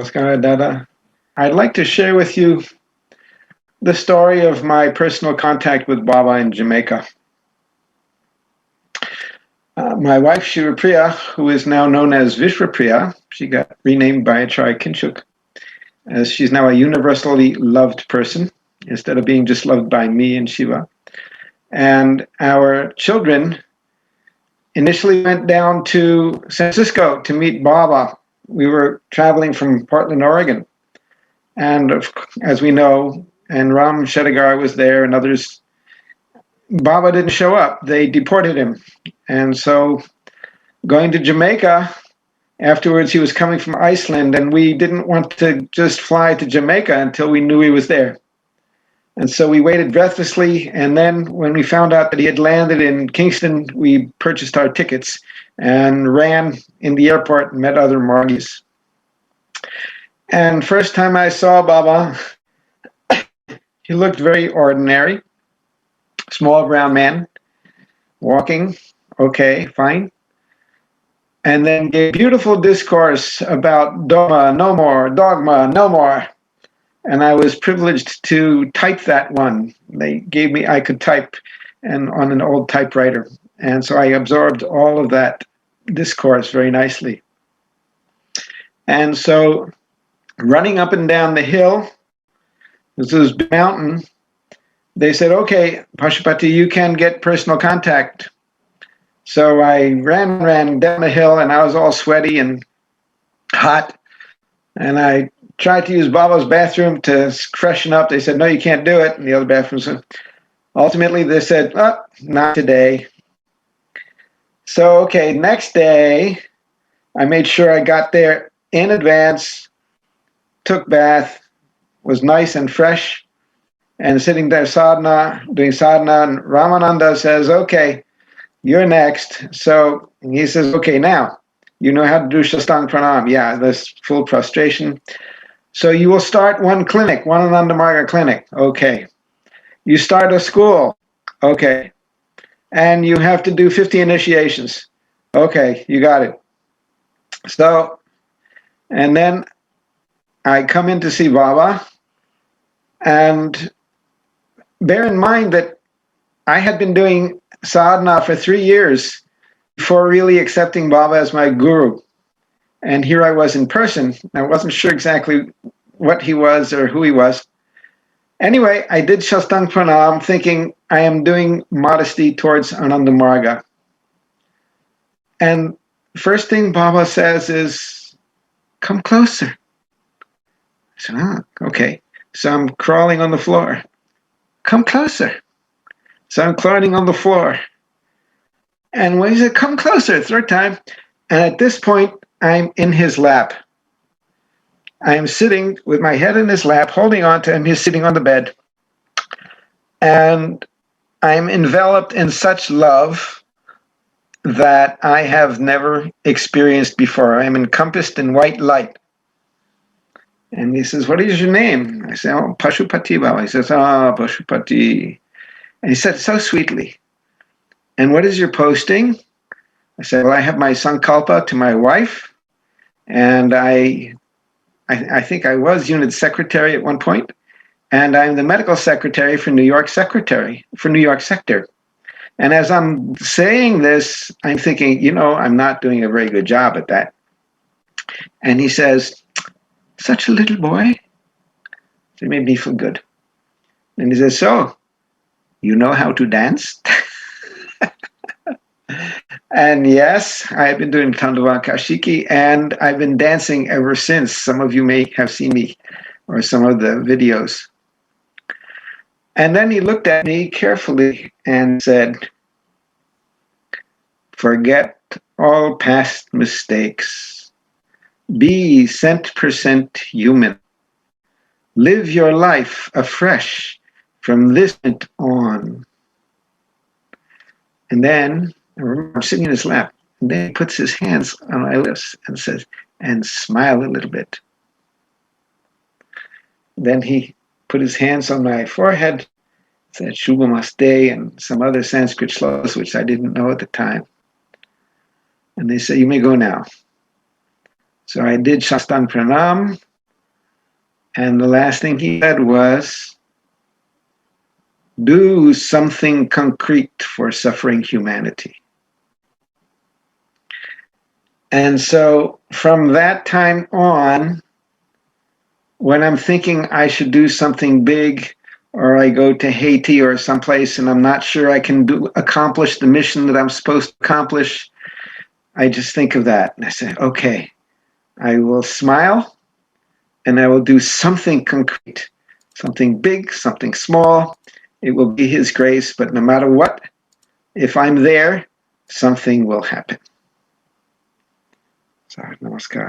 Namaskar, Dada. I'd like to share with you the story of my personal contact with Baba in Jamaica. My wife, Shripriya, who is now known as Vishwapriya, she got renamed by Acharya Kinshuk, as she's now a universally loved person, instead of being just loved by me and Shiva. And our children initially went down to San Francisco to meet Baba. We were traveling from Portland, Oregon. And as we know, and Ram Shedigar was there and others, Baba didn't show up. They deported him. And so going to Jamaica, afterwards he was coming from Iceland, and we didn't want to just fly to Jamaica until we knew he was there. And so we waited breathlessly, and then when we found out that he had landed in Kingston, we purchased our tickets and ran in the airport and met other Margis. And first time I saw Baba, he looked very ordinary, small brown man, walking, okay, fine. And then gave beautiful discourse about dogma, no more, dogma, no more. And I was privileged to type that one. They gave me, I could type and on an old typewriter. And so I absorbed all of that discourse very nicely. And so running up and down the hill, this is a mountain, they said, okay, Pashupati, you can get personal contact. So I ran down the hill, and I was all sweaty and hot. And I tried to use Baba's bathroom to freshen up. They said, no, you can't do it. And the other bathrooms. Ultimately, they said, oh, not today. So, okay, next day, I made sure I got there in advance, took bath, was nice and fresh, and sitting there sadhana, doing sadhana, and Ramananda says, okay, you're next. So he says, okay, now, you know how to do Shastang Pranam. Yeah, this full prostration. So you will start one clinic, one Ananda Marga clinic. Okay. You start a school. Okay. And you have to do 50 initiations. Okay, you got it. So, and then I come in to see Baba, and bear in mind that I had been doing sadhana for 3 years before really accepting Baba as my guru. And here I was in person. I wasn't sure exactly what he was or who he was. Anyway, I did Shastang Pranam thinking I am doing modesty towards Ananda Marga. And first thing Baba says is, come closer. I said, okay. So I'm crawling on the floor. Come closer. So I'm crawling on the floor. And when he said, come closer, third time. And at this point, I'm in his lap. I am sitting with my head in his lap, holding on to him. He's sitting on the bed. And I'm enveloped in such love that I have never experienced before. I am encompassed in white light. And he says, what is your name? I say, oh, Pashupati, Baba. He says, oh, Pashupati. And he said so sweetly, and what is your posting? I said, well, I have my sankalpa to my wife, and I think I was unit secretary at one point, and I'm the medical secretary for New York sector. And as I'm saying this, I'm thinking, I'm not doing a very good job at that. And he says, such a little boy. So it made me feel good. And he says, so, you know how to dance? And yes, I've been doing Tandava Kashiki, and I've been dancing ever since. Some of you may have seen me or some of the videos. And then he looked at me carefully and said, forget all past mistakes. Be cent% human. Live your life afresh from this point on. And then I'm sitting in his lap, and then he puts his hands on my lips and says, and smile a little bit. Then he put his hands on my forehead, said Shubhamaste and some other Sanskrit shlokas which I didn't know at the time. And they said, you may go now. So I did Shastang Pranam, And the last thing he said was, do something concrete for suffering humanity. And so from that time on, when I'm thinking I should do something big, or I go to Haiti or someplace and I'm not sure I can accomplish the mission that I'm supposed to accomplish, I just think of that. And I say, okay, I will smile and I will do something concrete, something big, something small. It will be His grace, but no matter what, if I'm there, something will happen. So, namaskar.